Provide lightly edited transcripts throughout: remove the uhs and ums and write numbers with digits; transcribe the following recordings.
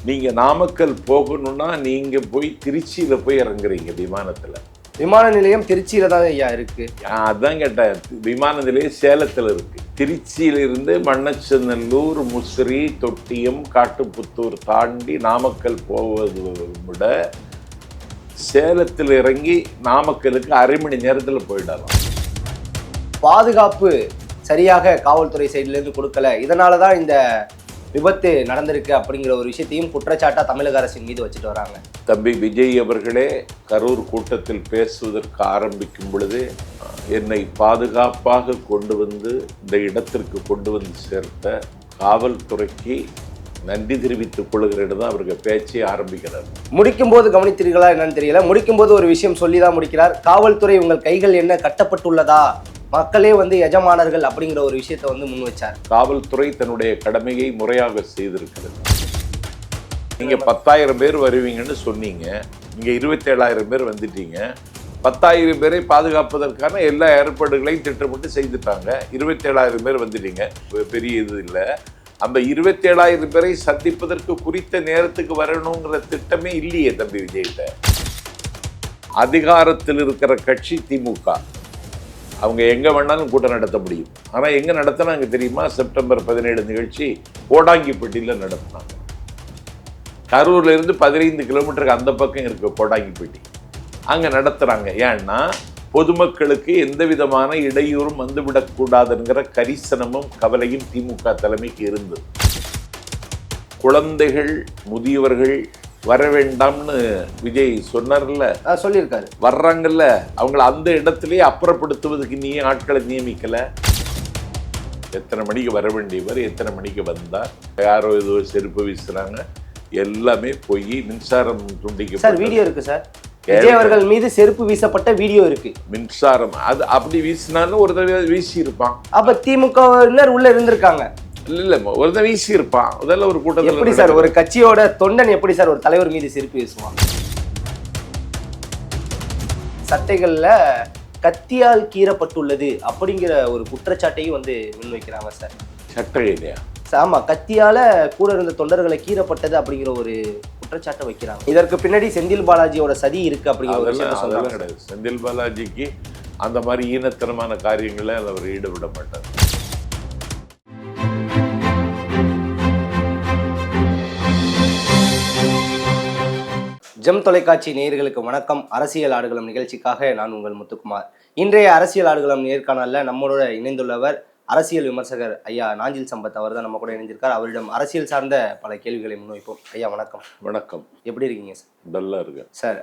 நீங்க நாமக்கல் போகணும்னா நீங்க போய் திருச்சியில போய் இறங்குறீங்க விமானத்துல. விமான நிலையம் திருச்சியில தான் ஐயா இருக்கு. அதான் கேட்டேன். விமான நிலையம் சேலத்துல இருக்கு. திருச்சியிலிருந்து மண்ணச்சநல்லூர், முசிறி, தொட்டியம், காட்டுப்புத்தூர் தாண்டி நாமக்கல் போவது விட சேலத்தில் இறங்கி நாமக்கலுக்கு அரை மணி நேரத்தில் போயிடலாம். பாதுகாப்பு சரியாக காவல்துறை சைட்ல இருந்து கொடுக்கல, இதனாலதான் இந்த விபத்து நடந்திருக்கு அப்படிங்கிற ஒரு விஷயத்தையும் குற்றச்சாட்டா தமிழக அரசின் மீது வச்சுட்டு வராங்க. தம்பி விஜய் அவர்களே கரூர் கூட்டத்தில் பேசுவதற்கு ஆரம்பிக்கும் பொழுது என்னை பாதுகாப்பாக கொண்டு வந்து இந்த இடத்திற்கு கொண்டு வந்து சேர்த்த காவல்துறைக்கு நன்றி தெரிவித்துக் கொள்கிறேன் தான் அவருக்கு பேச்சே ஆரம்பிக்கிறார். முடிக்கும் போது கவனித்தீர்களா என்னன்னு தெரியல, முடிக்கும் போது ஒரு விஷயம் சொல்லிதான் முடிக்கிறார். காவல்துறை உங்கள் கைகள் என்ன கட்டப்பட்டுள்ளதா, மக்களே எஜமானர்கள் அப்படிங்கிற ஒரு விஷயத்தை முன் வச்சார். காவல்துறை தன்னுடைய கடமையை முறையாக செய்திருக்கிறது. நீங்க 10,000 பேர் வருவீங்கன்னு சொன்னீங்க, நீங்க 27,000 பேர் வந்துட்டீங்க. 10,000 பேரை பாதுகாப்பதற்கான எல்லா ஏற்பாடுகளையும் திட்டமிட்டு செய்துட்டாங்க. 27,000 பேர் வந்துட்டீங்க, பெரிய இது இல்லை. அந்த 27,000 பேரை சந்திப்பதற்கு குறித்த நேரத்துக்கு வரணுங்கிற திட்டமே இல்லையே தம்பி விஜய்கிட்ட. அதிகாரத்தில் இருக்கிற கட்சி திமுக, அவங்க எங்கே வேணாலும் கூட்டம் நடத்த முடியும். ஆனால் எங்கே நடத்தினாங்க தெரியுமா? செப்டம்பர் 17 நிகழ்ச்சி கோடாங்கிப்பட்டியில் நடத்தினாங்க. கரூர்லேருந்து 15 கிலோமீட்டருக்கு அந்த பக்கம் இருக்க கோடாங்கிப்பட்டி அங்கே நடத்துகிறாங்க. ஏன்னா பொதுமக்களுக்கு எந்த விதமான இடையூறும் வந்துவிடக்கூடாதுங்கிற கரிசனமும் கவலையும் திமுக தலைமைக்கு இருந்தது. குழந்தைகள், முதியவர்கள் வர வேண்டாம்னு விஜய் சொன்னார்ல, சொல்லியிருக்காரு. வர்றாங்கல்ல, அவங்கள அந்த இடத்திலே அப்புறப்படுத்துவதற்கு நீ ஆட்களை நியமிக்கல. எத்தனை மணிக்கு வர வேண்டியவர் எத்தனை மணிக்கு வந்தார், யாரோ ஏதோ செருப்பு வீசுறாங்க, எல்லாமே போய் மின்சாரம் துண்டிக்க. சார் வீடியோ இருக்கு சார், விஜய் அவர்கள் மீது செருப்பு வீசப்பட்ட வீடியோ இருக்கு. மின்சாரம் அது அப்படி வீசினாலும் ஒரு தடவை வீசி இருப்பான். அப்ப திமுகவினர் உள்ள இருந்திருக்காங்க. இல்ல ஒரு தான் வீசி இருப்பான். முதல்ல ஒரு கூட்டத்தில் எப்படி சார் ஒரு கட்சியோட தொண்டன் எப்படி சார் ஒரு தலைவர் மீது செருப்பு வீசுவான்? சட்டைகள்ல கத்தியால் கீறப்பட்டுள்ளது அப்படிங்கிற ஒரு குற்றச்சாட்டையும் முன்வைக்கிறாங்க சார். சட்டை இல்லையா? ஆமா, கத்தியால கூட இருந்த தொண்டர்களை கீறப்பட்டது அப்படிங்கிற ஒரு குற்றச்சாட்டை வைக்கிறாங்க. இதற்கு பின்னாடி செந்தில் பாலாஜியோட சதி இருக்கு அப்படிங்கிற ஒரு விஷயத்தை சொல்றாங்க. கிடையாது, செந்தில் பாலாஜிக்கு அந்த மாதிரி ஈனத்தனமான காரியங்களை அவர் ஈடுபட மாட்டார். ஜெம் தொலைக்காட்சி நேயர்களுக்கு வணக்கம். அரசியல் ஆடுகளம் நிகழ்ச்சிக்காக நான் உங்கள் முத்துக்குமார். இன்றைய அரசியல் ஆடுகளம் நேர்காணல்ல நம்மளோட இணைந்துள்ளவர் அரசியல் விமர்சகர் ஐயா நாஞ்சில் சம்பத். அவர் தான் நம்ம கூட இணைஞ்சிருக்கார். அவரிடம் அரசியல் சார்ந்த பல கேள்விகளை முன்வைப்போம். ஐயா வணக்கம். வணக்கம். எப்படி இருக்கீங்க சார்? நல்லா இருக்கு சார்.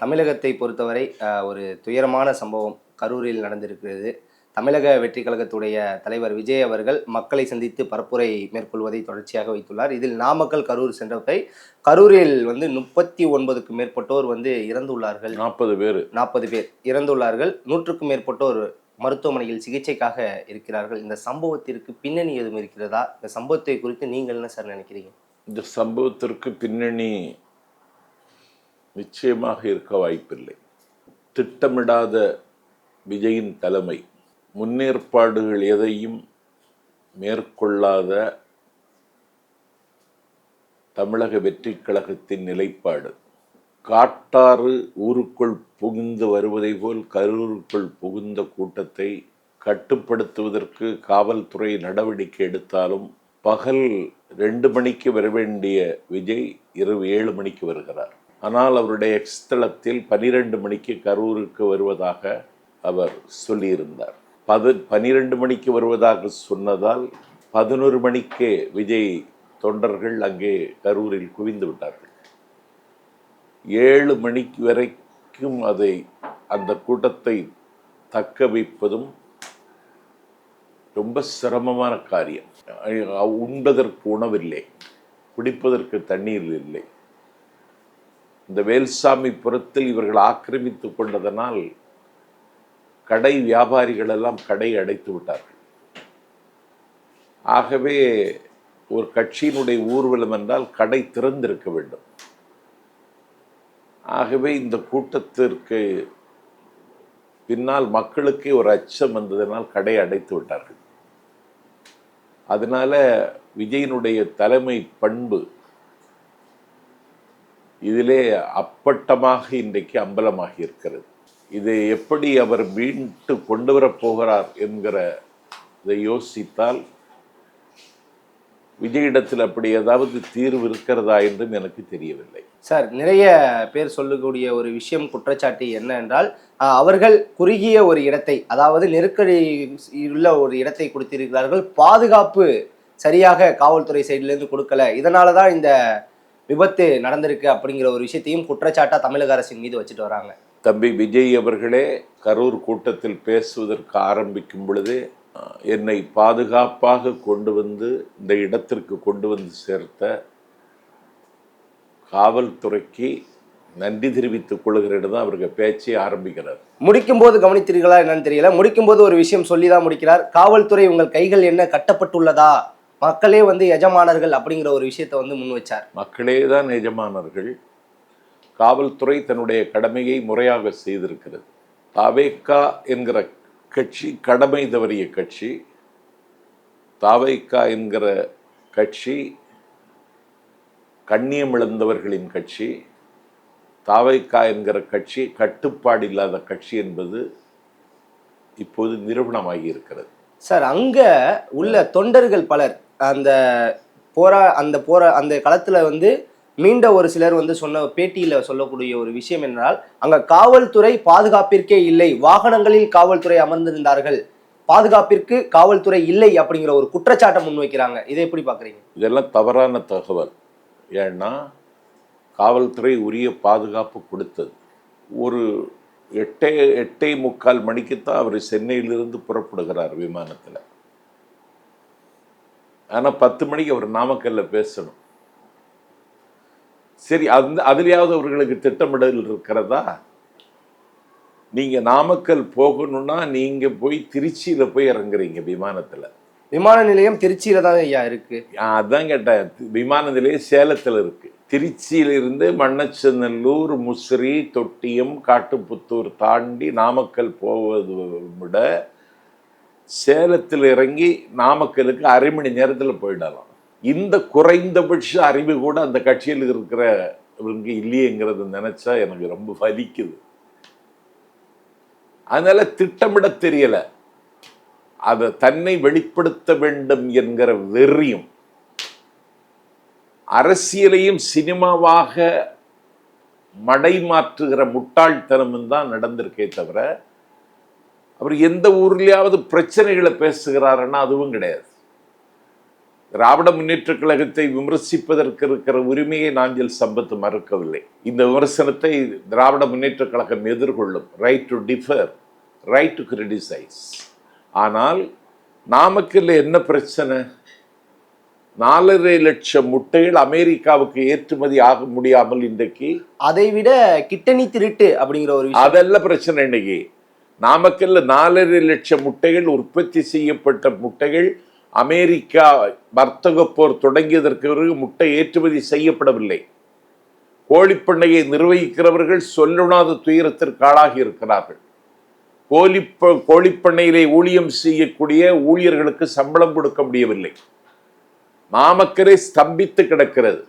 தமிழகத்தை பொறுத்தவரை ஒரு துயரமான சம்பவம் கரூரில் நடந்திருக்கிறது. தமிழக வெற்றி கழகத்துடைய தலைவர் விஜய் அவர்கள் மக்களை சந்தித்து பரப்புரை மேற்கொள்வதை தொடர்ச்சியாக வைத்துள்ளார். இதில் நாமக்கல் கரூர் சென்றவை கரூரில் 39க்கும் மேற்பட்டோர் இறந்துள்ளார்கள். 40 பேர் இறந்துள்ளார்கள். 100க்கும் மேற்பட்டோர் மருத்துவமனையில் சிகிச்சைக்காக இருக்கிறார்கள். இந்த சம்பவத்திற்கு பின்னணி எதுவும் இருக்கிறதா? இந்த சம்பவத்தை குறித்து நீங்கள் என்ன சார் நினைக்கிறீங்க? இந்த சம்பவத்திற்கு பின்னணி நிச்சயமாக இருக்க வாய்ப்பில்லை. திட்டமிடாத விஜயின் தலைமை, முன்னேற்பாடுகள் எதையும் மேற்கொள்ளாத தமிழக வெற்றி கழகத்தின் நிலைப்பாடு, காட்டாறு ஊருக்குள் புகுந்து வருவதை போல் கரூருக்குள் புகுந்த கூட்டத்தை கட்டுப்படுத்துவதற்கு காவல்துறை நடவடிக்கை எடுத்தாலும் பகல் 2 மணிக்கு வர வேண்டிய விஜய் இரவு 7 மணிக்கு வருகிறார். ஆனால் அவருடைய எக்ஸ் தளத்தில் 12 மணிக்கு கரூருக்கு வருவதாக அவர் சொல்லியிருந்தார். 12 மணிக்கு வருவதாக சொன்னதால் 11 மணிக்கே விஜய் தொண்டர்கள் அங்கே கரூரில் குவிந்து விட்டார்கள். 7 மணிக்கு வரைக்கும் அந்த கூட்டத்தை தக்க வைப்பதும் ரொம்ப சிரமமான காரியம். உண்பதற்கு உணவில்லை, குடிப்பதற்கு தண்ணீர் இல்லை. இந்த வேல்சாமி புறத்தில் இவர்கள் ஆக்கிரமித்து கொண்டதனால் கடை வியாபாரிகள் எல்லாம் கடை அடைத்து விட்டார்கள். ஆகவே ஒரு கட்சியினுடைய ஊர்வலம் என்றால் கடை திறந்திருக்க வேண்டும். ஆகவே இந்த கூட்டத்திற்கு பின்னால் மக்களுக்கே ஒரு அச்சம் வந்ததனால் கடை அடைத்து விட்டார்கள். அதனால விஜயனுடைய தலைமை பண்பு இதிலே அப்பட்டமாக இன்றைக்கு அம்பலமாகி இருக்கிறது. இதை எப்படி அவர் மீண்டு கொண்டு வரப் போகிறார் என்கிற இதை யோசித்தால் விஜயிடத்தில் அப்படி ஏதாவது தீர்வு இருக்கிறதா என்றும் எனக்கு தெரியவில்லை. சார், நிறைய பேர் சொல்லக்கூடிய ஒரு விஷயம், குற்றச்சாட்டு என்ன என்றால், அவர்கள் குறுகிய ஒரு இடத்தை, அதாவது நெருக்கடி உள்ள ஒரு இடத்தை கொடுத்திருக்கிறார்கள், பாதுகாப்பு சரியாக காவல்துறை சைட்லேருந்து கொடுக்கல, இதனால தான் இந்த விபத்து நடந்திருக்கு அப்படிங்கிற ஒரு விஷயத்தையும் குற்றச்சாட்டா தமிழக அரசின் மீது வச்சுட்டு வராங்க. தம்பி விஜய் அவர்களே கரூர் கூட்டத்தில் பேசுவதற்கு ஆரம்பிக்கும் பொழுதே என்னை பாதுகாப்பாக கொண்டு வந்து இந்த இடத்திற்கு கொண்டு வந்து சேர்த்த காவல்துறைக்கு நன்றி தெரிவித்துக் கொள்கிறேன் தான் அவருக்கு பேச்சே ஆரம்பிக்கிறார். முடிக்கும் போது கவனித்தீர்களா என்னன்னு தெரியல, முடிக்கும் போது ஒரு விஷயம் சொல்லிதான் முடிக்கிறார். காவல்துறை உங்கள் கைகள் என்ன கட்டப்பட்டுள்ளதா, மக்களே வந்து எஜமானர்கள் அப்படிங்கிற ஒரு விஷயத்தை வந்து முன் வச்சார். மக்களே தான் எஜமானர்கள். காவல்துறை தன்னுடைய கடமையை முறையாக செய்திருக்கிறது. தாவேக்கா என்கிற கட்சி கடமை தவறிய கட்சி. தாவேக்கா என்கிற கட்சி கண்ணியம் இழந்தவர்களின் கட்சி. தாவேக்கா என்கிற கட்சி கட்டுப்பாடு இல்லாத கட்சி என்பது இப்போது நிரூபணமாகி இருக்கிறது. சார், அங்க உள்ள தொண்டர்கள் பலர் அந்த களத்துல வந்து மீண்ட ஒரு சிலர் வந்து சொன்ன பேட்டியில சொல்லக்கூடிய ஒரு விஷயம் என்றால், அங்க காவல்துறை பாதுகாப்பிற்கே இல்லை, வாகனங்களில் காவல்துறை அமர்ந்திருந்தார்கள், பாதுகாப்பிற்கு காவல்துறை இல்லை அப்படிங்கிற ஒரு குற்றச்சாட்டை முன்வைக்கிறாங்க. இதை எப்படி பாக்குறீங்க? இதெல்லாம் தவறான தகவல். ஏன்னா காவல்துறை உரிய பாதுகாப்பு கொடுத்தது. ஒரு 8:45 மணிக்குத்தான் அவர் சென்னையிலிருந்து புறப்படுகிறார் விமானத்தில். ஆனால் 10 மணிக்கு அவர் நாமக்கல்ல பேசணும். சரி, அதுலயாவது அவர்களுக்கு திட்டமிடல் இருக்கிறதா? நீங்க நாமக்கல் போகணும்னா நீங்க போய் திருச்சியில போய் இறங்குறீங்க விமானத்துல. விமான நிலையம் திருச்சியில தான் ஐயா இருக்கு. அதான் கேட்டேன். விமான நிலையம் சேலத்துல இருக்கு. திருச்சியிலிருந்து மண்ணச்சநல்லூர், முசிறி, தொட்டியம், காட்டுப்புத்தூர் தாண்டி நாமக்கல் போவதை விட சேலத்தில் இறங்கி நாமக்கலுக்கு அரை மணி நேரத்தில் போயிடலாம். இந்த குறைந்தபட்ச அறிவு கூட அந்த கட்சியில் இருக்கிறவங்க இல்லையேங்கிறது நினைச்சா எனக்கு ரொம்ப வலிக்குது. அதனால திட்டமிட தெரியல, அதை தன்னை வெளிப்படுத்த வேண்டும் என்கிற வெறியும் அரசியலையும் சினிமாவாக மடை மாற்றுகிற முட்டாள்தனமும் தான் நடந்திருக்கே தவிர அவர் எந்த ஊர்லயாவது பிரச்சனைகளை பேசுகிறாருன்னா அதுவும் கிடையாது. திராவிட முன்னேற்ற கழகத்தை விமர்சிப்பதற்கு இருக்கிற உரிமையை நாஞ்சில் சம்பத் மறுக்கவில்லை. இந்த விமர்சனத்தை திராவிட முன்னேற்ற கழகம் எதிர்கொள்ளும். Right to differ, right to criticise. ஆனால் நாமக்கல்ல என்ன பிரச்சனை? 4.5 லட்சம் முட்டைகள் அமெரிக்காவுக்கு ஏற்றுமதி ஆக முடியாமல் இன்றைக்கு, அதை விட கிட்டணி திருட்டு அப்படிங்கிற ஒரு விஷயம், அதெல்லாம் பிரச்சனை. இன்னைக்கு நாமக்கல்ல 4.5 லட்சம் முட்டைகள் உற்பத்தி செய்யப்பட்ட முட்டைகள் அமெரிக்கா வர்த்தக போர் தொடங்கியதற்கு பிறகு முட்டை ஏற்றுமதி செய்யப்படவில்லை. கோழிப்பண்ணையை நிர்வகிக்கிறவர்கள் சொல்லுணாத துயரத்திற்கு ஆளாகி இருக்கிறார்கள். கோழிப்பண்ணையிலே ஊழியம் செய்யக்கூடிய ஊழியர்களுக்கு சம்பளம் கொடுக்க முடியவில்லை. நாமக்கலே ஸ்தம்பித்து கிடக்கிறது.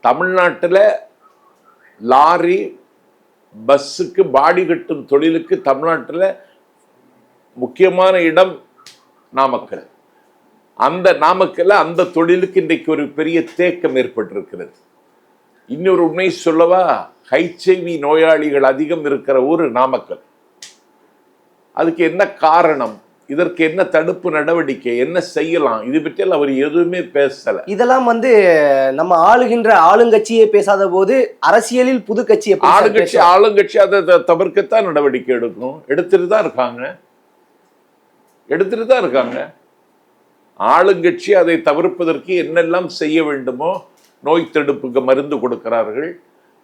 தமிழ்நாட்டில் லாரி பஸ்ஸுக்கு பாடி கட்டும் தொழிலுக்கு தமிழ்நாட்டில் முக்கியமான இடம் நாமக்கல். அந்த நாமக்கல்ல அந்த தொழிலுக்கு இன்றைக்கு ஒரு பெரிய தேக்கம் ஏற்பட்டிருக்கிறது. இன்னொரு உண்மை சொல்லவா? HIV நோயாளிகள் அதிகம் இருக்கிற ஊர் நாமக்கல். அதுக்கு என்ன காரணம்? இதற்கு என்ன தடுப்பு நடவடிக்கை, என்ன செய்யலாம்? இது பற்றியெல்லாம் அவர் எதுவுமே பேசல. இதெல்லாம் வந்து நம்ம ஆளுகின்ற ஆளுங்கட்சியே பேசாத போது அரசியலில் புது கட்சி ஆளுங்கட்சி அதை தவிர்க்கத்தான் நடவடிக்கை எடுக்கும். எடுத்துட்டு தான் இருக்காங்க. ஆளுங்கட்சி அதை தவிர்ப்பதற்கு என்னெல்லாம் செய்ய வேண்டுமோ நோய் தடுப்புக்கு மருந்து கொடுக்கிறார்கள்.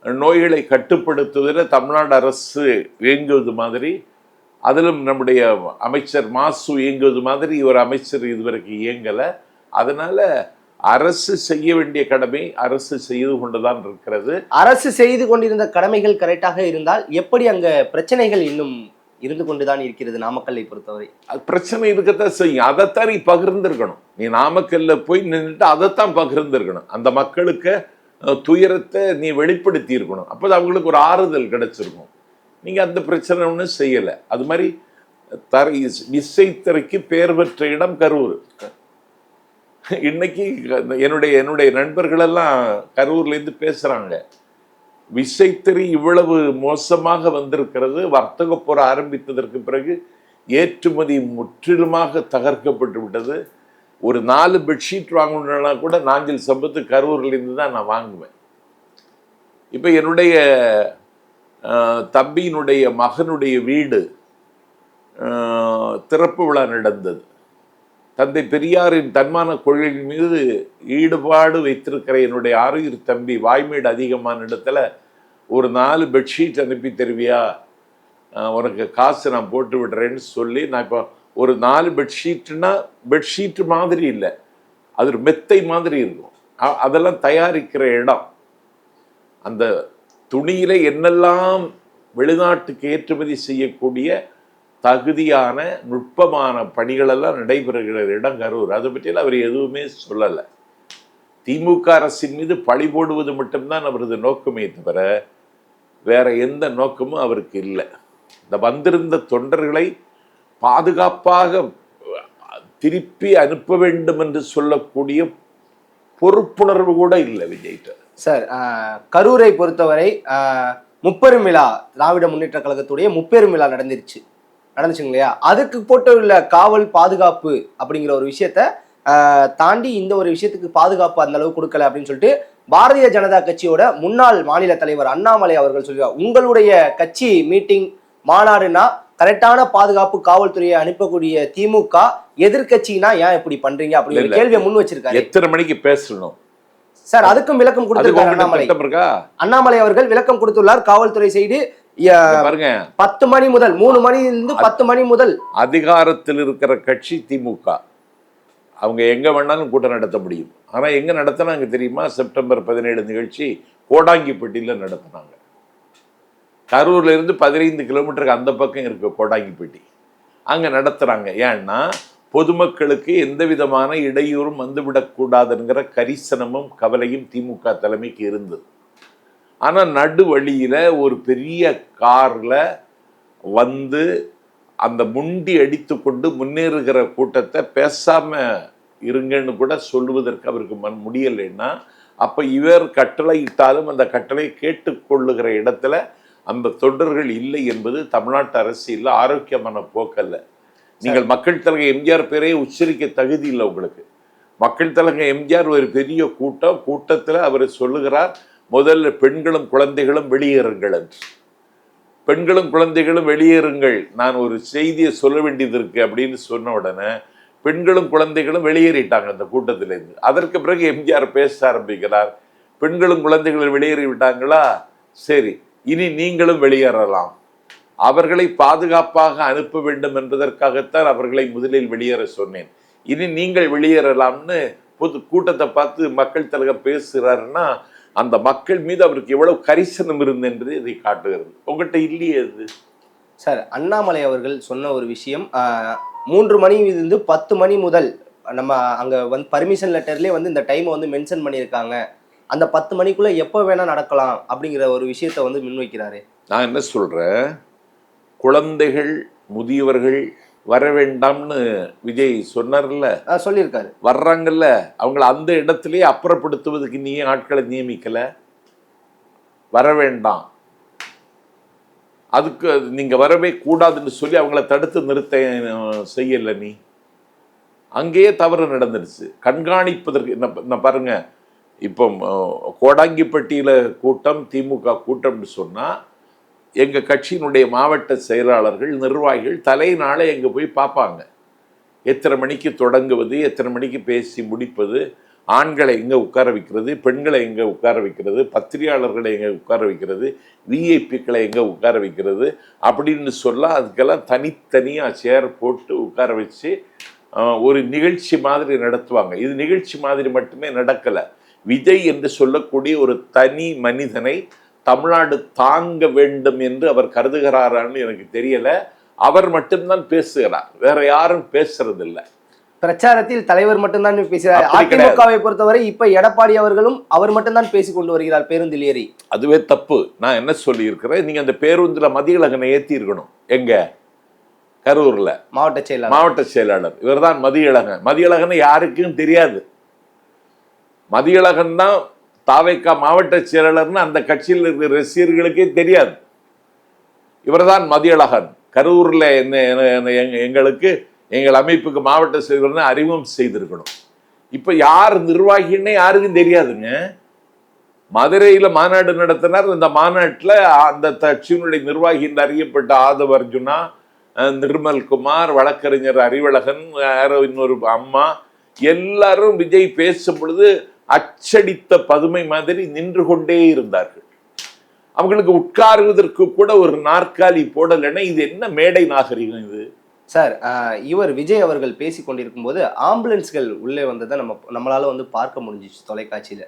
நோய்களை கட்டுப்படுத்துவதில் தமிழ்நாடு அரசு இயங்குவது மாதிரி, அதிலும் நம்முடைய அமைச்சர் மாசு இயங்குவது மாதிரி ஒரு அமைச்சர் இதுவரைக்கும் இயங்கலை. அதனால அரசு செய்ய வேண்டிய கடமை அரசு செய்து கொண்டுதான் இருக்கிறது. அரசு செய்து கொண்டிருந்த கடமைகள் கரெக்டாக இருந்தால் எப்படி அங்க பிரச்சனைகள் இன்னும் இருந்து கொண்டுதான் இருக்கிறது? நாமக்கல்லை பொறுத்தவரை பிரச்சனை இருக்கத்தான் செய்யும். அதைத்தான் நீ பகிர்ந்திருக்கணும். நீ நாமக்கல்ல போய் நின்றுட்டு அதைத்தான் பகிர்ந்திருக்கணும். அந்த மக்களுக்கு துயரத்தை நீ வெளிப்படுத்தி இருக்கணும். அப்போ அவங்களுக்கு ஒரு ஆறுதல் கிடைச்சிருக்கும். நீங்கள் அந்த பிரச்சனை ஒன்றும் செய்யலை. அது மாதிரி விசைத்தறிக்கு பெயர் பெற்ற இடம் கரூர். இன்னைக்கு என்னுடைய நண்பர்களெல்லாம் கரூர்லேருந்து பேசுகிறாங்க. விசைத்தறி இவ்வளவு மோசமாக வந்திருக்கிறது. வர்த்தக போர் ஆரம்பித்ததற்கு பிறகு ஏற்றுமதி முற்றிலுமாக தகர்க்கப்பட்டு விட்டது. ஒரு 4 பெட்ஷீட் வாங்கணும்னா கூட நாஞ்சில் சம்பத்து கரூர்லேருந்து தான் நான் வாங்குவேன். இப்போ என்னுடைய தம்பியினுடைய மகனுடைய வீடு திறப்பு விழா நடந்தது. தந்தை பெரியாரின் தன்மான கொள்கையின் மீது ஈடுபாடு வைத்திருக்கிற என்னுடைய ஆறுயிர் தம்பி வாய்மேடு அதிகமான இடத்துல ஒரு 4 பெட்ஷீட் அனுப்பி தருவியா, உனக்கு காசு நான் போட்டு விடுறேன்னு சொல்லி, நான் இப்போ ஒரு 4 பெட்ஷீட்னா பெட்ஷீட்டு மாதிரி இல்லை, அது ஒரு மெத்தை மாதிரி இருக்கும். அதெல்லாம் தயாரிக்கிற இடம். அந்த துணியில என்னெல்லாம் வெளிநாட்டுக்கு ஏற்றுமதி செய்யக்கூடிய தகுதியான நுட்பமான பணிகளெல்லாம் நடைபெறுகிற இடம் கரூர். அதை பற்றியெல்லாம் அவர் எதுவுமே சொல்லலை. திமுக அரசின் மீது பழி போடுவது மட்டும்தான் அவரது நோக்கமே தவிர வேற எந்த நோக்கமும் அவருக்கு இல்லை. இந்த வந்திருந்த தொண்டர்களை பாதுகாப்பாக திருப்பி அனுப்ப வேண்டும் என்று சொல்லக்கூடிய பொறுப்புணர்வு கூட இல்லை விஜய்கிட்ட. சார், கரூரை பொறுத்தவரை முப்பெரும் விழா, திராவிட முன்னேற்ற கழகத்துடைய முப்பெரும் விழா நடந்துச்சுங்க இல்லையா? அதுக்கு போட்டுள்ள காவல் பாதுகாப்பு அப்படிங்கிற ஒரு விஷயத்த தாண்டி இந்த ஒரு விஷயத்துக்கு பாதுகாப்பு அந்த அளவு கொடுக்கல அப்படின்னு சொல்லிட்டு பாரதிய ஜனதா கட்சியோட முன்னாள் மாநில தலைவர் அண்ணாமலை அவர்கள் சொல்லுவார். உங்களுடைய கட்சி மீட்டிங் மாநாடுனா கரெக்டான பாதுகாப்பு காவல்துறையை அனுப்பக்கூடிய திமுக எதிர்கட்சினா ஏன் இப்படி பண்றீங்க அப்படிங்கிற கேள்வியை முன் வச்சிருக்காரு. எத்தனை மணிக்கு பேசணும் சார்? அதுக்கும் விளக்கம் கொடுத்திருக்காரு அண்ணாமலை அவர்கள் விளக்கம் கொடுத்துள்ளார். காவல்துறை செய்து பாருங்க, 10 மணி முதல் 3 மணிலிருந்து 10 மணி முதல் அதிகாரத்தில் இருக்கிற கட்சி திமுக. அவங்க எங்க வேணாலும் கூட்டம் நடத்த முடியும். ஆனா எங்க நடத்தினாங்க தெரியுமா? செப்டம்பர் 17 நிகழ்ச்சி கோடாங்கிப்பட்டியில நடத்தினாங்க. கரூர்ல இருந்து 15 கிலோமீட்டருக்கு அந்த பக்கம் இருக்கு கோடாங்கிப்பட்டி. அங்க நடத்துறாங்க. ஏன்னா பொதுமக்களுக்கு எந்த விதமான இடையூறும் வந்துவிடக்கூடாதுங்கிற கரிசனமும் கவலையும் திமுக தலைமைக்கு இருந்தது. ஆனால் நடு வழியில் ஒரு பெரிய காரில் வந்து அந்த முண்டி அடித்து கொண்டு முன்னேறுகிற கூட்டத்தை பேசாமல் இருங்கன்னு கூட சொல்லுவதற்கு அவருக்கு முடியலைன்னா, அப்போ இவர் கட்டளை இட்டாலும் அந்த கட்டளை கேட்டுக்கொள்ளுகிற இடத்துல அந்த தொண்டர்கள் இல்லை என்பது தமிழ்நாட்டு அரசியலில் ஆரோக்கியமான போக்கல்ல. நீங்கள் மக்கள் தலைவர் எம்ஜிஆர் பேரையே உச்சரிக்க தகுதி இல்லை உங்களுக்கு. மக்கள் தலைவர் எம்ஜிஆர் ஒரு பெரிய கூட்டத்தில் அவர் சொல்லுகிறார், முதல்ல பெண்களும் குழந்தைகளும் வெளியேறுங்கள் என்று. பெண்களும் குழந்தைகளும் வெளியேறுங்கள், நான் ஒரு செய்தியை சொல்ல வேண்டியது இருக்கு அப்படின்னு சொன்ன உடனே பெண்களும் குழந்தைகளும் வெளியேறிட்டாங்க அந்த கூட்டத்திலேருந்து. அதற்கு பிறகு எம்ஜிஆர் பேச ஆரம்பிக்கிறார், பெண்களும் குழந்தைகளும் வெளியேறி விட்டாங்களா, சரி இனி நீங்களும் வெளியேறலாம். அவர்களை பாதுகாப்பாக அனுப்ப வேண்டும் என்பதற்காகத்தான் அவர்களை முதலில் வெளியேற சொன்னேன், இனி நீங்கள் வெளியேறலாம்னு பொது கூட்டத்தை பார்த்து மக்கள் தலைவர் பேசுகிறாருன்னா அந்த மக்கள் மீது அவருக்கு எவ்வளவு கரிசனம் இருந்து என்பதை இதை காட்டுகிறது. உங்கள்கிட்ட இல்லையே அது. சார், அண்ணாமலை அவர்கள் சொன்ன ஒரு விஷயம், 3 மணிலிருந்து 10 மணி முதல் நம்ம அங்கே வந்து பர்மிஷன் லெட்டர்லேயே வந்து இந்த டைமை வந்து மென்ஷன் பண்ணியிருக்காங்க, அந்த 10 மணிக்குள்ளே எப்போ வேணால் நடக்கலாம் அப்படிங்கிற ஒரு விஷயத்தை வந்து முன்வைக்கிறாரு. நான் என்ன சொல்கிறேன், குழந்தைகள் முதியவர்கள் வர வேண்டாம்னு விஜய் சொன்னார்ல, சொல்லியிருக்காரு. வர்றாங்கல்ல, அவங்கள அந்த இடத்துலயே அப்புறப்படுத்துவதுக்கு நீ ஆட்களை நியமிக்கல, வர வேண்டாம், அதுக்கு நீங்க வரவே கூடாதுன்னு சொல்லி அவங்கள தடுத்து நிறுத்த செய்யல. நீ அங்கேயே தவறு நடந்துடுச்சு. கண்காணிப்பதற்கு என்ன பாருங்க, இப்போ கோடாங்கிப்பட்டியில கூட்டம் திமுக கூட்டம்னு சொன்னா எங்கள் கட்சியினுடைய மாவட்ட செயலாளர்கள் நிர்வாகிகள் தலைநாளை எங்கே போய் பார்ப்பாங்க. எத்தனை மணிக்கு தொடங்குவது, எத்தனை மணிக்கு பேசி முடிப்பது, ஆண்களை எங்கே உட்கார வைக்கிறது, பெண்களை எங்கே உட்கார வைக்கிறது, பத்திரிகையாளர்களை எங்கே உட்கார வைக்கிறது, விஐபிக்களை எங்கே உட்கார வைக்கிறது அப்படின்னு சொல்ல அதுக்கெல்லாம் தனித்தனியாக சேர் போட்டு உட்கார வச்சு ஒரு நிகழ்ச்சி மாதிரி நடத்துவாங்க. இது நிகழ்ச்சி மாதிரி மட்டுமே நடக்கலை. விஜய் என்று சொல்லக்கூடிய ஒரு தனி மனிதனை தமிழ்நாடு தாங்க வேண்டும் என்று அவர் கருதுகிறாரான்னு எனக்கு தெரியல. அவர் மட்டும்தான் பேசுகிறார், வேற யாரும் பேசுறதில்லை. பிரச்சாரத்தில் தலைவர் மட்டும்தான் பேசுகிறார். அப்படி கிடையாது. அதிமுகவை பொறுத்தவரை இப்ப எடப்பாடி அவர்களும் அவர் மட்டும்தான் பேசிக் கொண்டு வருகிறார் பேருந்தில் ஏறி. அதுவே தப்பு. நான் என்ன சொல்லி இருக்கிறேன், நீங்க அந்த பேருந்துல மதியழகனை ஏத்தி இருக்கணும். எங்க கரூர்ல மாவட்ட செயலாளர் இவர்தான் மதியழகன். மதியழகன் யாருக்கும் தெரியாது. மதியழகன் தான் தாவேகா மாவட்ட செயலாளர்னு அந்த கட்சியில் இருக்கிற ரசிகர்களுக்கே தெரியாது. இவர்தான் மதியழகன். கரூர்ல எங்களுக்கு எங்கள் அமைப்புக்கு மாவட்ட செயலர்னு அறிமுகம் செய்திருக்கணும். இப்ப யார் நிர்வாகின்னே யாருக்கும் தெரியாதுங்க. மதுரையில மாநாடு நடத்தினார். இந்த மாநாட்டில் அந்த கட்சியினுடைய நிர்வாகி என்று அறியப்பட்ட ஆதவ அர்ஜுனா, நிர்மல் குமார், வழக்கறிஞர் அறிவழகன், யாரோ இன்னொரு அம்மா, எல்லாரும் விஜய் பேசும் பொழுது அச்சடித்த பதுமை மாதிரி நின்று கொண்டே இருந்தார்கள். அவங்களுக்கு உட்காருவதற்கு கூட ஒரு நாற்காலி போடலைன்னா இது என்ன மேடை நாகரிகம் இது? சார், இவர் விஜய் அவர்கள் பேசி கொண்டிருக்கும் போது ஆம்புலன்ஸ்கள் உள்ளே வந்ததை நம்மளால பார்க்க முடிஞ்சிச்சு தொலைக்காட்சியில.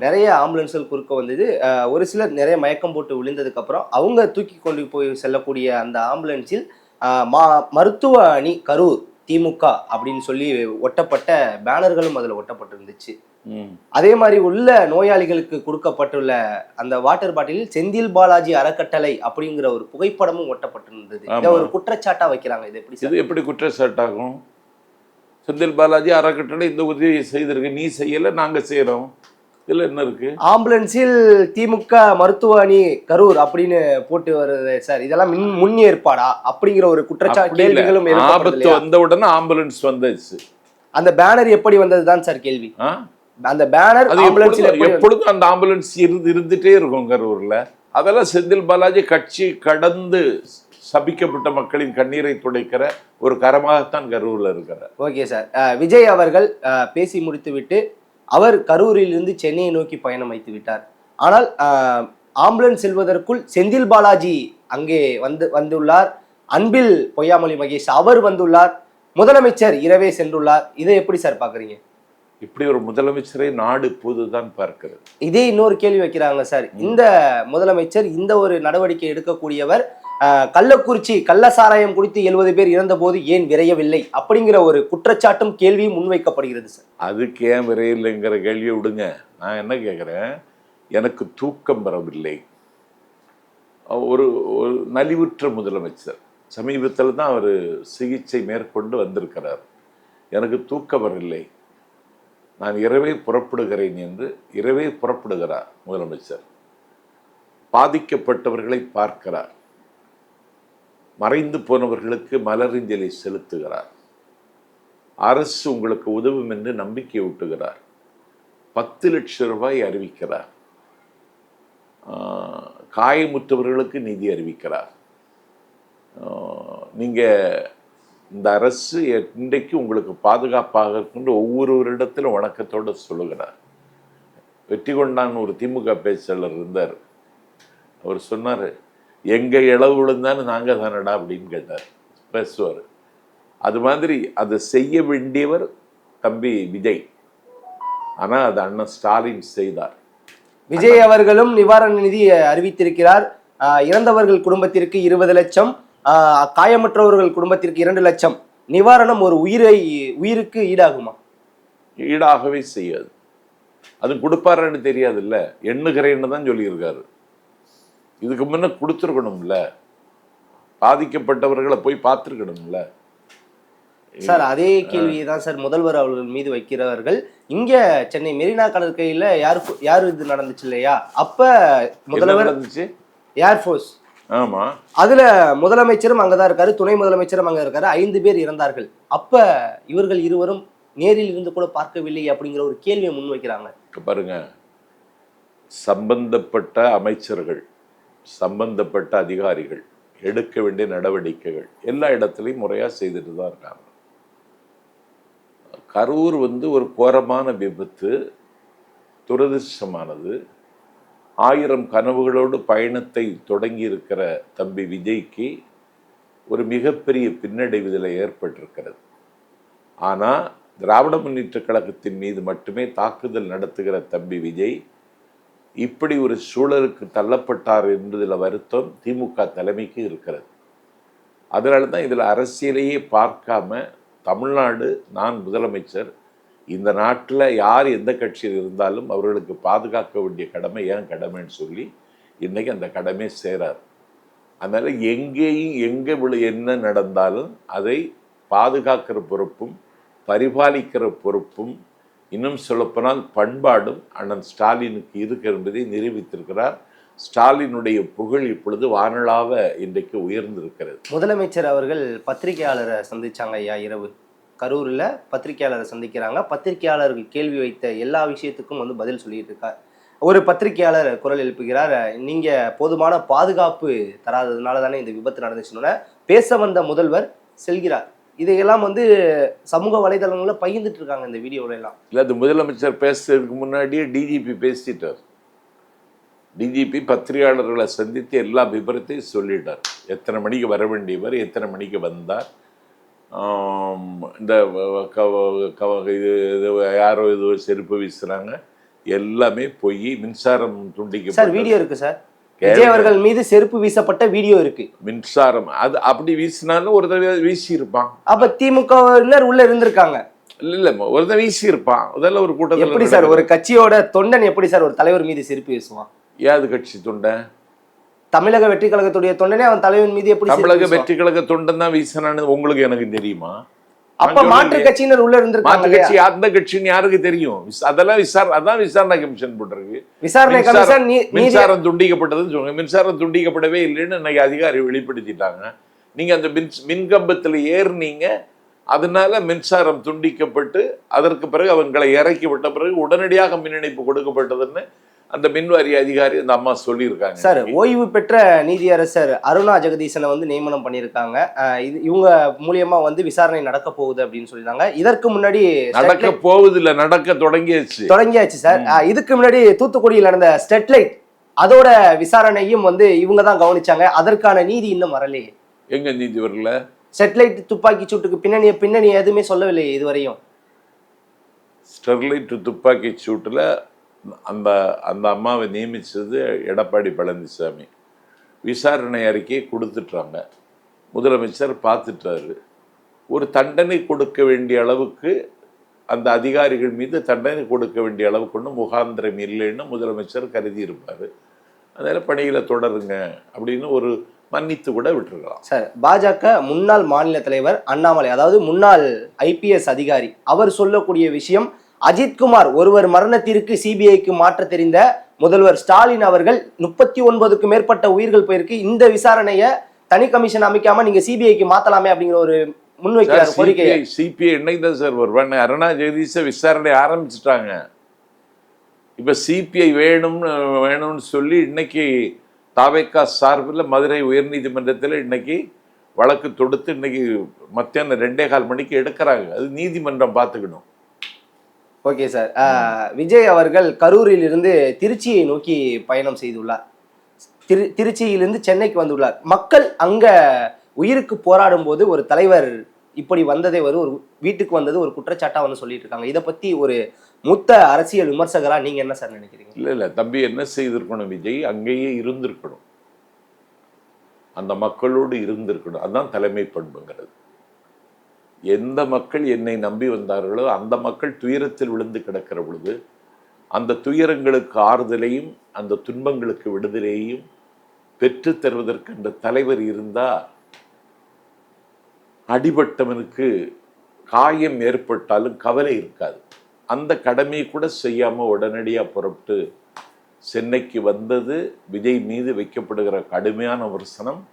நிறைய ஆம்புலன்ஸ்கள் குறுக்க வந்தது. ஒரு சிலர் நிறைய மயக்கம் போட்டு விழுந்ததுக்கு அப்புறம் அவங்க தூக்கி கொண்டு போய் செல்லக்கூடிய அந்த ஆம்புலன்ஸில் மருத்துவ அணி கரூர் திமுக அப்படின்னு சொல்லி ஒட்டப்பட்ட பேனர்களும் அதுல ஒட்டப்பட்டிருந்துச்சு. அதே மாதிரி உள்ள நோயாளிகளுக்கு கொடுக்கப்பட்டுள்ள அந்த வாட்டர் பாட்டிலில் செந்தில் பாலாஜி அறக்கட்டளை அப்படிங்கிற ஒரு புகைப்படமும் ஒட்டப்பட்டிருந்தது. இதை ஒரு குற்றச்சாட்டா வைக்கிறாங்க. இது எப்படி குற்றச்சாட்டாகும்? செந்தில் பாலாஜி அறக்கட்டளை இந்த உதவியை செய்திருக்கு, நீ செய்யல, நாங்க செய்யறோம். இதுல என்ன இருக்கு? ஆம்புலன்ஸில் திமுக மருத்துவ அணி கரூர் அப்படின்னு போட்டு வருது சார். இதெல்லாம் முன் ஏற்பாடா அப்படிங்கிற ஒரு குற்றச்சாட்டு கேள்விகளும் ஆபத்து வந்த உடனே ஆம்புலன்ஸ் வந்துச்சு. அந்த பேனர் எப்படி வந்ததுதான் சார் கேள்வி. அந்த பேனர் எப்பொழுதும் அந்த ஆம்புலன்ஸ் இருந்துட்டே இருக்கும் கரூர்ல. அதெல்லாம் செந்தில் பாலாஜி கட்சி கடந்து சபிக்கப்பட்ட மக்களின் கண்ணீரை துடைக்கிற ஒரு கரமாகத்தான் கரூர்ல இருக்கிறார். Okay sir. விஜய் அவர்கள் பேசி முடித்து விட்டு அவர் கரூரில் இருந்து சென்னையை நோக்கி பயணம் வைத்து விட்டார். ஆனால் ஆம்புலன்ஸ் செல்வதற்குள் செந்தில் பாலாஜி அங்கே வந்துள்ளார். அன்பில் பொய்யாமொழி மகேஷ் அவர் வந்துள்ளார். முதலமைச்சர் இரவே சென்றுள்ளார். இதை எப்படி சார் பாக்குறீங்க? இப்படி ஒரு முதலமைச்சரை நாடு இப்போதுதான் பார்க்கிறது. இதே இன்னொரு கேள்வி வைக்கிறாங்க சார். இந்த முதலமைச்சர் இந்த ஒரு நடவடிக்கை எடுக்கக்கூடியவர் கள்ளக்குறிச்சி கள்ள சாராயம் குடித்து 70 பேர் இறந்த போது ஏன் விரையவில்லை அப்படிங்கிற ஒரு குற்றச்சாட்டும் கேள்வியும் முன்வைக்கப்படுகிறது சார். அதுக்கு ஏன் விரையில்லைங்கிற கேள்வியை விடுங்க. நான் என்ன கேட்குறேன், எனக்கு தூக்கம் வரவில்லை. ஒரு நலிவுற்ற முதலமைச்சர். சமீபத்தில் தான் அவர் சிகிச்சை மேற்கொண்டு வந்திருக்கிறார். எனக்கு தூக்கம் வரவில்லை, நான் இரவே புறப்படுகிறேன் என்று இரவே புறப்படுகிறார் முதலமைச்சர். பாதிக்கப்பட்டவர்களை பார்க்கிறார், மறைந்து போனவர்களுக்கு மலரஞ்சலி செலுத்துகிறார், அரசு உங்களுக்கு உதவும் என்று நம்பிக்கை ஊட்டுகிறார், 10 லட்சம் ரூபாய் அறிவிக்கிறார், காயமுற்றவர்களுக்கு நிதி அறிவிக்கிறார். நீங்க இந்த அரசு இன்றைக்கு உங்களுக்கு பாதுகாப்பாக இருக்கின்ற ஒவ்வொருவரிடத்திலும் வணக்கத்தோடு சொல்லுகிறார். வெற்றி கொண்டான் ஒரு திமுக பேச்சாளர் இருந்தார். அவர் சொன்னார், எங்க இளவு விழுந்தான்னு நாங்க தானடா அப்படின்னு கேட்டார், பேசுவார். அது மாதிரி அதை செய்ய வேண்டியவர் தம்பி விஜய். ஆனா அது அண்ணன் ஸ்டாலின் செய்தார். விஜய் அவர்களும் நிவாரண நிதி அறிவித்திருக்கிறார். இறந்தவர்கள் குடும்பத்திற்கு 20 லட்சம், காயமற்றவர்கள் குடும்பத்திற்கு 2 லட்சம் நிவாரணம். ஒரு உயிருக்கு ஈடாகுமா? ஈடாகவே செய்யாது. அது கொடுப்பாருன்னு தெரியாது இல்ல, எண்ணுகிறேன்னு தான் சொல்லியிருக்காரு. இதுக்கு முன்ன கொடுத்துருக்கணும்ல, பாதிக்கப்பட்டவர்களை போய் பார்த்துருக்கணும்ல சார். அதே கேள்விதான் சார் முதல்வர் அவர்கள் மீது வைக்கிறவர்கள். இங்க சென்னை மெரினா கடற்கரையில யாரு இது நடந்துச்சு இல்லையா, அப்ப முதல்வர் நடந்துச்சு ஏர்போர்ஸ். ஆமா, அதுல முதலமைச்சரும் அங்கதான் இருக்காரு, துணை முதலமைச்சரும் அங்க இருக்காரு. 5 பேர் இறந்தார்கள். அப்ப இவர்கள் இருவரும் நேரில் இருந்து கூட பார்க்கவில்லை அப்படிங்கிற ஒரு கேள்வியை முன்வைக்கிறாங்க. பாருங்க, சம்பந்தப்பட்ட அமைச்சர்கள், சம்பந்தப்பட்ட அதிகாரிகள் எடுக்க வேண்டிய நடவடிக்கைகள் எல்லா இடத்துலையும் முறையா செய்துட்டு தான் இருக்காங்க. கரூர் ஒரு கோரமான விபத்து, துரதிர்ஷ்டமானது. 1000 கனவுகளோடு பயணத்தை தொடங்கி இருக்கிற தம்பி விஜய்க்கு ஒரு மிகப்பெரிய பின்னடைவு இதில் ஏற்பட்டிருக்கிறது. ஆனால் திராவிட முன்னேற்ற கழகத்தின் மீது மட்டுமே தாக்குதல் நடத்துகிற தம்பி விஜய் இப்படி ஒரு சூழலுக்கு தள்ளப்பட்டார் என்பதில் வருத்தம் திமுக தலைமைக்கு இருக்கிறது. அதனால தான் இதில் அரசியலையே பார்க்காம தமிழ்நாடு, நான் முதலமைச்சர், இந்த நாட்டில் யார் எந்த கட்சியில் இருந்தாலும் அவர்களுக்கு பாதுகாக்க வேண்டிய கடமை ஏன் கடமைன்னு சொல்லி இன்றைக்கி அந்த கடமை சேராது. அதனால் எங்கேயும் எங்கே என்ன நடந்தாலும் அதை பாதுகாக்கிற பொறுப்பும் பரிபாலிக்கிற பொறுப்பும் இன்னும் சொல்லப்போனால் பண்பாடும் அண்ணன் ஸ்டாலினுக்கு இருக்கு என்பதை நிரூபித்திருக்கிறார். ஸ்டாலினுடைய புகழ் இப்பொழுது வானளாவ இன்றைக்கு உயர்ந்திருக்கிறது. முதலமைச்சர் அவர்கள் பத்திரிகையாளரை சந்திச்சாங்க ஐயா இரவு. கரூரில் பத்திரிகையாளரை சந்திக்கிறாங்க. பத்திரிகையாளர்கள் கேள்வி வைத்த எல்லா விஷயத்துக்கும் வந்து பதில் சொல்லிட்டு இருக்கார். ஒரு பத்திரிகையாளர் குரல் எழுப்புகிறார், நீங்க போதுமான பாதுகாப்பு தராததுனால தானே இந்த விபத்து நடந்துச்சுன்னு பேச வந்த முதல்வர் செல்கிறார். இதையெல்லாம் வந்து சமூக வலைதளங்களில் பகிர்ந்துட்டு இருக்காங்க இந்த வீடியோல எல்லாம். இல்லை, அது முதலமைச்சர் பேசுறதுக்கு முன்னாடியே டிஜிபி பேசிட்டார். டிஜிபி பத்திரிகையாளர்களை சந்தித்து எல்லா விபரத்தையும் சொல்லிட்டார். எத்தனை மணிக்கு வர வேண்டியவர், எத்தனை மணிக்கு வந்தார், இந்த இது யாரோ இது செருப்பு வீசுறாங்க, எல்லாமே போய் மின்சாரம் துண்டிக்க. சார் வீடியோ இருக்கு சார், விஜய் அவர்கள் மீது செருப்பு வீசப்பட்ட வீடியோ இருக்கு. மின்சாரம் அது அப்படி வீசினாலும் ஒரு தடவை வீசி இருப்பான். அப்ப திமுகவினர் உள்ள இருந்திருக்காங்க. இல்ல ஒரு தடவை வீசி இருப்பான். அதெல்லாம் ஒரு கூட்டத்தில் எப்படி சார் ஒரு கட்சியோட தொண்டன் எப்படி சார் ஒரு தலைவர் மீது செருப்பு வீசுவான்? ஏது கட்சி தொண்டன்? தமிழக வெற்றி கழகத்துடைய தொண்டனே அவன் தலைவன் மீது எப்படி? தமிழக வெற்றி கழக தொண்டன் தான் வீசினான்னு உங்களுக்கு எனக்கு தெரியுமா? அப்ப மாற்று கட்சியினர் உள்ள இருந்திருக்காங்க. கட்சி அந்த கட்சின்னு யாருக்கு தெரியும்? அதெல்லாம் அதான் விசாரணை கமிஷன் போட்டிருக்கு. விசாரணை கமிஷன் மின்சாரம் துண்டிக்கப்பட்டதுன்னு சொல்லுங்க. மின்சாரம் துண்டிக்கப்படவே இல்லைன்னு இன்னைக்கு அதிகாரி வெளிப்படுத்திட்டாங்க. நீங்க அந்த மின்கம்பத்தில் ஏறினீங்க, அதனால மின்சாரம் துண்டிக்கப்பட்டு அதற்கு பிறகு அவங்களை இறக்கி விட்ட பிறகு உடனடியாக மின் இணைப்பு கொடுக்கப்பட்டதுன்னு அந்த மின்வாரி அதிகாரி அந்த அம்மா சொல்லியிருக்காங்க. சார் ஓய்வு பெற்ற நீதியரசர் அருணா ஜெகதீசனை வந்து நியமனம் பண்ணியிருக்காங்க. இவங்க மூலியமா வந்து விசாரணை நடக்க போகுது அப்படின்னு சொல்லியிருந்தாங்க. இதற்கு முன்னாடி நடக்க போகுது இல்ல, நடக்க தொடங்கியாச்சு சார். இதுக்கு முன்னாடி தூத்துக்குடியில் நடந்த ஸ்டெர்லைட் அதோட விசாரணையும் வந்து இவங்க தான் கவனிச்சாங்க. அதற்கான நீதி இன்னும் வரலையே. எங்க நீதி வரல? ஸ்டெர்லைட் துப்பாக்கி சூட்டுக்கு பின்னணி எதுவுமே சொல்லவில்லை இதுவரையும். ஸ்டெர்லைட் துப்பாக்கி சூட்டுல அந்த அந்த அம்மாவை நியமித்தது எடப்பாடி பழனிசாமி. விசாரணை அறிக்கையை கொடுத்துட்றாங்க. முதலமைச்சர் பார்த்துட்டாரு. ஒரு தண்டனை கொடுக்க வேண்டிய அளவுக்கு அந்த அதிகாரிகள் மீது தண்டனை கொடுக்க வேண்டிய அளவுக்கு ஒன்றும் முகாந்திரம் இல்லைன்னு முதலமைச்சர் கருதி இருப்பார். அதனால் பணியில் தொடருங்க அப்படின்னு ஒரு மன்னித்து கூட விட்டுருக்கலாம். சார் பாஜக முன்னாள் மாநில தலைவர் அண்ணாமலை, அதாவது முன்னாள் IPS அதிகாரி, அவர் சொல்லக்கூடிய விஷயம், அஜித்குமார் ஒருவர் மரணத்திற்கு சிபிஐக்கு மாற்ற தெரிந்த முதல்வர் ஸ்டாலின் அவர்கள் 39க்கும் மேற்பட்ட உயிர்கள் போயிருக்கு, இந்த விசாரணையை தனி கமிஷன் அமைக்காம நீங்க சிபிஐக்கு மாத்தலாமே அப்படிங்கிற ஒரு முன்வைக்கிறார் கோரிக்கை. சிபிஐ என்னைக்கு தான் சார் வருவாங்க? அருணா ஜெகதீஷ விசாரணை ஆரம்பிச்சுட்டாங்க. இப்ப சிபிஐ வேணும்னு சொல்லி இன்னைக்கு தாவேக்கா சார்பில் மதுரை உயர்நீதிமன்றத்தில் இன்னைக்கு வழக்கு தொடுத்து இன்னைக்கு மத்தியானம் 2:15 மணிக்கு எடுக்கிறாங்க. அது நீதிமன்றம் பார்த்துக்கணும். Okay sir. விஜய் அவர்கள் கரூரில் இருந்து திருச்சியை நோக்கி பயணம் செய்துள்ளார். திருச்சியிலிருந்து சென்னைக்கு வந்துள்ளார். மக்கள் அங்க உயிருக்கு போராடும் போது ஒரு தலைவர் இப்படி வந்ததே ஒரு வீட்டுக்கு வந்தது ஒரு குற்றச்சாட்டா வந்து சொல்லிட்டு இருக்காங்க. இதை பத்தி ஒரு மூத்த அரசியல் விமர்சகரா நீங்க என்ன சார் நினைக்கிறீங்க? இல்ல தம்பி, என்ன செய்திருக்கணும்? விஜய் அங்கேயே இருந்திருக்கணும், அந்த மக்களோடு இருந்திருக்கணும். அதுதான் தலைமை பண்புங்கிறது. எந்த மக்கள் என்னை நம்பி வந்தார்களோ அந்த மக்கள் துயரத்தில் விழுந்து கிடக்கிற பொழுது அந்த துயரங்களுக்கு ஆறுதலையும் அந்த துன்பங்களுக்கு விடுதலையையும் பெற்று தருவதற்கு அந்த தலைவர் இருந்தால் அடிபட்டவனுக்கு காயம் ஏற்பட்டாலும் கவலை இருக்காது. அந்த கடமையை கூட செய்யாமல் உடனடியாக புறப்பட்டு சென்னைக்கு வந்தது விஜய் மீது வைக்கப்படுகிற கடுமையான விமர்சனம்.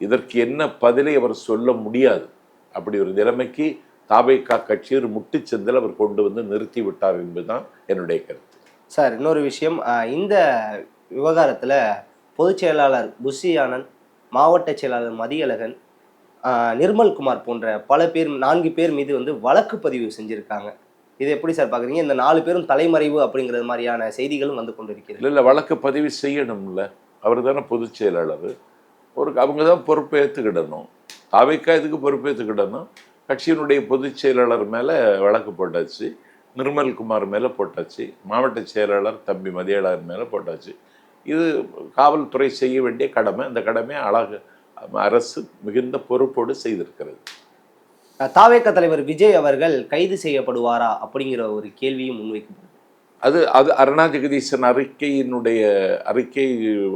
இதற்கு என்ன பதிலை அவர் சொல்ல முடியாது. அப்படி ஒரு நிலைமைக்கு தாவேகா கட்சி ஒரு முட்டுச்சந்தில் அவர் கொண்டு வந்து நிறுத்தி விட்டார் என்பதுதான் என்னுடைய கருத்து. சார் இன்னொரு விஷயம், இந்த விவகாரத்தில் பொதுச் செயலாளர் புஷி ஆனந்த், மாவட்ட செயலாளர் மதியழகன், நிர்மல்குமார் போன்ற பல பேர் 4 பேர் மீது வந்து வழக்கு பதிவு செஞ்சுருக்காங்க. இது எப்படி சார் பார்க்குறீங்க? இந்த 4 பேரும் தலைமறைவு அப்படிங்கிற மாதிரியான செய்திகளும் வந்து கொண்டு இருக்கிறது. இல்லை வழக்கு பதிவு செய்யணும்ல, அவர் தானே பொதுச் செயலாளர். அவங்க தான் பொறுப்பேற்றுக்கிடணும். தாவேக்கா இதுக்கு பொறுப்பேற்றுக்கிடணும். கட்சியினுடைய பொதுச் செயலாளர் மேலே வழக்கு போட்டாச்சு, நிர்மல்குமார் மேலே போட்டாச்சு, மாவட்ட செயலாளர் தம்பி மதியழகன் மேலே போட்டாச்சு. இது காவல்துறை செய்ய வேண்டிய கடமை. அந்த கடமையை அரசு மிகுந்த பொறுப்போடு செய்திருக்கிறது. தாவேக தலைவர் விஜய் அவர்கள் கைது செய்யப்படுவாரா அப்படிங்கிற ஒரு கேள்வியும் முன்வைக்கப்படுது. அது அது அருணா ஜெகதீசன் அறிக்கை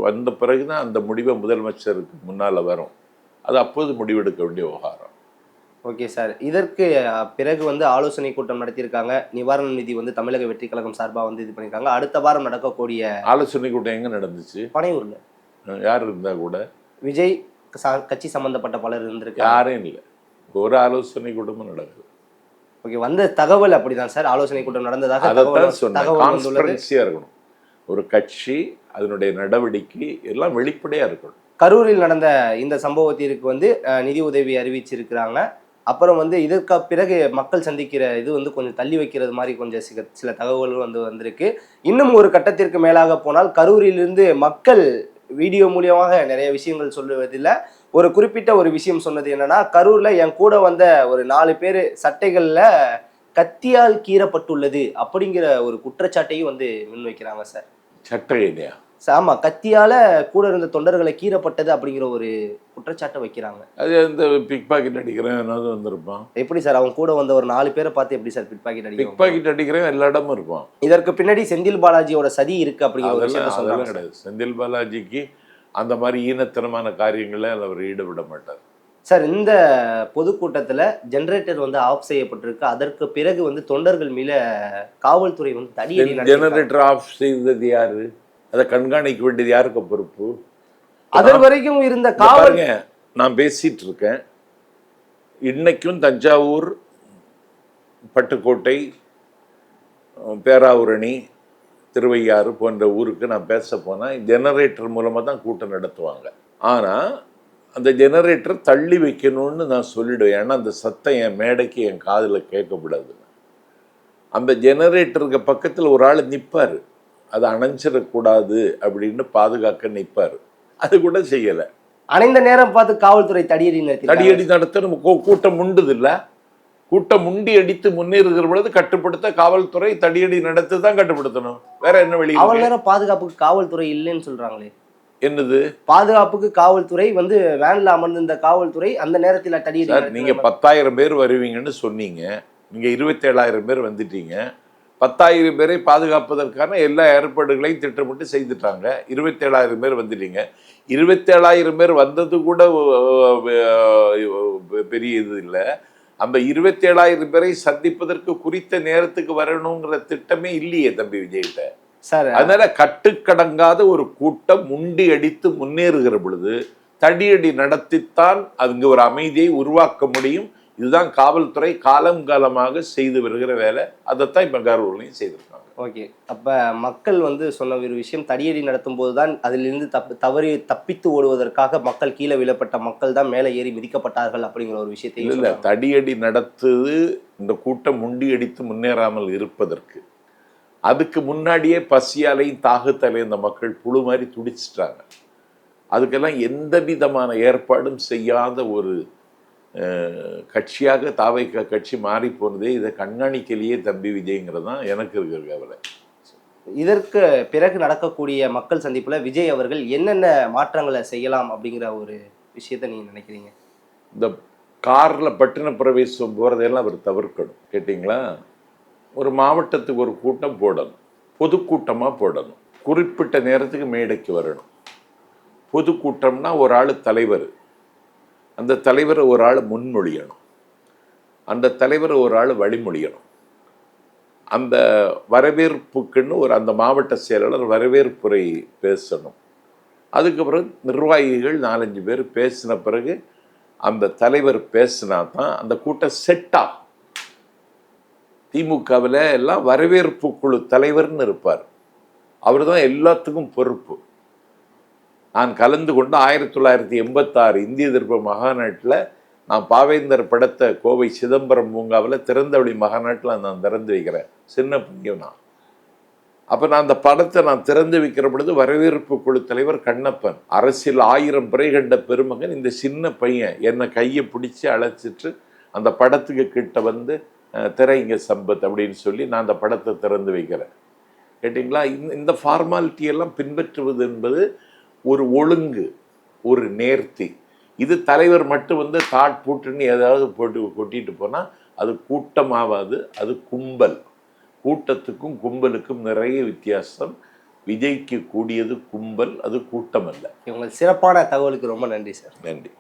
வந்த பிறகுதான் அந்த முடிவை முதலமைச்சருக்கு முன்னால் வரும். அது அப்போது முடிவெடுக்க வேண்டிய விவகாரம். Okay sir. இதற்கு பிறகு ஆலோசனை கூட்டம் நடத்தியிருக்காங்க. நிவாரண நிதி தமிழக வெற்றி கழகம் சார்பா இது பண்ணியிருக்காங்க. அடுத்த வாரம் நடக்கக்கூடிய ஆலோசனை கூட்டம் எங்க நடந்துச்சு? பனையூர்ல. யார் இருந்தா கூட? விஜய் கட்சி சம்பந்தப்பட்ட பலர் இருந்திருக்காங்க. யாரும் இல்லை. ஒரு ஆலோசனை கூட்டமும் நடக்குது. ஓகே, வந்த தகவல் அப்படிதான் சார். ஆலோசனை கூட்டம் நடந்ததாக அதைத்தான் சொன்னேன். கான்ஸ்பரன்சியா இருக்கணும். ஒரு கட்சி அதனுடைய நடவடிக்கை எல்லாம் வெளிப்படையா இருக்கணும். கரூரில் நடந்த இந்த சம்பவத்திற்கு நிதி உதவி அறிவிச்சிருக்கிறாங்க. அப்புறம் இதற்கு பிறகு மக்கள் சந்திக்கிற இது கொஞ்சம் தள்ளி வைக்கிறது மாதிரி கொஞ்சம் சில தகவல்கள் வந்திருக்கு. இன்னும் ஒரு கட்டத்திற்கு மேலாக போனால் கரூரிலிருந்து மக்கள் வீடியோ மூலியமாக நிறைய விஷயங்கள் சொல்லுவதில்லை. ஒரு குறிப்பிட்ட ஒரு விஷயம் சொன்னது என்னன்னா, கரூர்ல என் கூட வந்த ஒரு 4 பேர் சட்டைகள்ல கத்தியால் கீறப்பட்டுள்ளது அப்படிங்கிற ஒரு குற்றச்சாட்டையும் முன்வைக்கிறாங்க சார். சட்டை இல்லையா? ஆமா, கத்தியால கூட இருந்த தொண்டர்களை கீறப்பட்டது அப்படிங்கிற ஒரு குற்றச்சாட்டை வைக்கிறாங்க. அது இந்த பிக் பாக்கெட் அடிக்கிறேன் ஏதாவது வந்திருப்பான். எப்படி சார் அவங்க கூட வந்த ஒரு 4 பேரை பார்த்து எப்படி sir pick pocket pick pocket அடிக்கிறேன் எல்லா இடமும் இருப்பான். இதற்கு பின்னாடி செந்தில் பாலாஜியோட சதி இருக்கு அப்படிங்கிற ஒரு விஷயத்தை சொல்றாங்க. கிடையாது, செந்தில் பாலாஜிக்கு அந்த மாதிரி ஈனத்தனமான காரியங்களை அவர் ஈடுபட மாட்டார் சார். இந்த பொதுக்கூட்டத்தில் ஜெனரேட்டர் ஆஃப் செய்யப்பட்டிருக்கு. அதற்கு பிறகு தொண்டர்கள் மேல காவல்துறை தடியடி. ஜெனரேட்டர் ஆஃப் செய்தது யாரு? அதை கண்காணிக்க வேண்டியது யாருக்கு பொறுப்பு? அதன் வரைக்கும் இருந்த காவல். நான் பேசிட்டு இருக்கேன். இன்னைக்கும் தஞ்சாவூர், பட்டுக்கோட்டை, பேராவூரணி, திருவையாறு போன்ற ஊருக்கு நான் பேச போனால் ஜெனரேட்டர் மூலமாக தான் கூட்டம் நடத்துவாங்க. ஆனால் அந்த ஜெனரேட்டர் தள்ளி வைக்கணும்னு நான் சொல்லிடுவேன். ஏன்னா அந்த சத்தம் என் மேடைக்கு என் காதில் கேட்கக்கூடாது. அந்த ஜெனரேட்டருக்கு பக்கத்தில் ஒரு ஆள் நிற்பார். அதை அணைஞ்சிடக்கூடாது அப்படின்னு பாதுகாக்க நிற்பார். அது கூட செய்யலை. அணைந்த நேரம் பார்த்து காவல்துறை தடியடி நடத்த நம்ம கூட்டம் உண்டுது இல்லை. கூட்டம் முண்டி அடித்து முன்னேறுகிற பொழுது கட்டுப்படுத்த காவல்துறை தடியடி நடத்தி தான் கட்டுப்படுத்தணும். வேற என்ன வழி? அவ்வளவு நேரம் பாதுகாப்புக்கு காவல்துறை இல்லைன்னு சொல்றாங்களே. என்னது பாதுகாப்புக்கு காவல்துறை வேன்ல அமர்ந்திருந்த காவல்துறை அந்த நேரத்தில் தடியடி. நீங்க 10,000 பேர் வருவீங்கன்னு சொன்னீங்க. நீங்க 27,000 பேர் வந்துட்டீங்க. 10,000 பேரை பாதுகாப்பதற்கான எல்லா ஏற்பாடுகளையும் திட்டமிட்டு செய்துட்டாங்க. 27,000 பேர் வந்துட்டீங்க. 27,000 பேர் வந்தது கூட பெரிய இது இல்லை. அந்த 27,000 பேரை சந்திப்பதற்கு குறித்த நேரத்துக்கு வரணுங்கிற திட்டமே இல்லையே தம்பி விஜய்கிட்ட. அதனால கட்டுக்கடங்காத ஒரு கூட்டம் முண்டி அடித்து முன்னேறுகிற பொழுது தடியடி நடத்தித்தான் அங்கு ஒரு அமைதியை உருவாக்க முடியும். இதுதான் காவல்துறை காலமாக செய்து வருகிற வேலை. அதைத்தான் இப்ப கரூர்லையும் செய்திருக்காங்க. ஓகே, அப்ப மக்கள் சொன்ன ஒரு விஷயம், தடியடி நடத்தும் போதுதான் அதிலிருந்து தப்பித்து ஓடுவதற்காக மக்கள் கீழே விழப்பட்ட மக்கள் தான் மேலே ஏறி மிதிக்கப்பட்டார்கள் அப்படிங்கிற ஒரு விஷயத்தை இல்லை. தடியடி நடத்துது இந்த கூட்டம் முண்டி அடித்து முன்னேறாமல் இருப்பதற்கு. அதுக்கு முன்னாடியே பசியாலையும் தாகத்தாலையும் இந்த மக்கள் புழு மாதிரி துடிச்சிட்டாங்க. அதுக்கெல்லாம் எந்த விதமான ஏற்பாடும் செய்யாத ஒரு கட்சியாக தாவேக கட்சி மாறி போனதே இதை கண்காணிக்கலையே தம்பி விஜய்ங்கிறது தான் எனக்கு இருக்கிற கவலை. இதற்கு பிறகு நடக்கக்கூடிய மக்கள் சந்திப்புல விஜய் அவர்கள் என்னென்ன மாற்றங்களை செய்யலாம் அப்படிங்கிற ஒரு விஷயத்த நீங்க நினைக்கிறீங்க? இந்த கார்ல பட்டின பிரவேசம் போறதெல்லாம் அவர் தவிர்க்கணும். கேட்டிங்களா? ஒரு மாவட்டத்துக்கு ஒரு கூட்டம் போடணும், பொதுக்கூட்டமா போடணும். குறிப்பிட்ட நேரத்துக்கு மேடைக்கு வரணும். பொதுக்கூட்டம்னா ஒரு ஆள் தலைவர், அந்த தலைவரை ஒரு ஆள் முன்மொழியணும், அந்த தலைவரை ஒரு ஆள் வழிமொழியணும். அந்த வரவேற்புக்குன்னு அந்த மாவட்ட செயலாளர் வரவேற்புரை பேசணும். அதுக்கப்புறம் நிர்வாகிகள் 4-5 பேர் பேசின பிறகு அந்த தலைவர் பேசினா தான் அந்த கூட்டம் செட்டா. திமுகவில் எல்லாம் வரவேற்பு குழு தலைவர்னு இருப்பார். அவர் தான் எல்லாத்துக்கும் பொறுப்பு. நான் கலந்து கொண்டு 1986 இந்திய எதிர்ப்பு மகாநாட்டில் நான் பாவேந்தர் படத்தை கோவை சிதம்பரம் பூங்காவில் திறந்தவெளி மகாநாட்டில் நான் திறந்து வைக்கிறேன். சின்ன பையன் நான். அப்போ நான் அந்த படத்தை நான் திறந்து வைக்கிற பொழுது வரவேற்பு குழு தலைவர் கண்ணப்பன், அரசியல் 1000 பிறை கண்ட பெருமகன், இந்த சின்ன பையன் என்னை கையை பிடிச்சி அழைச்சிட்டு அந்த படத்துக்கு கிட்ட திரைங்க சம்பத் அப்படின்னு சொல்லி நான் அந்த படத்தை திறந்து வைக்கிறேன். கேட்டிங்களா? இந்த ஃபார்மாலிட்டியெல்லாம் பின்பற்றுவது என்பது ஒரு ஒழுங்கு, ஒரு நேர்த்தி. இது தலைவர் மட்டும் வந்து தாட் பூட்டுன்னு ஏதாவது போட்டு கொட்டிட்டு போனால் அது கூட்டமாகாது, அது கும்பல். கூட்டத்துக்கும் கும்பலுக்கும் நிறைய வித்தியாசம். விஜய்க்கு கூடியது கும்பல், அது கூட்டம் அல்ல. உங்கள் சிறப்பான தகவலுக்கு ரொம்ப நன்றி சார். நன்றி.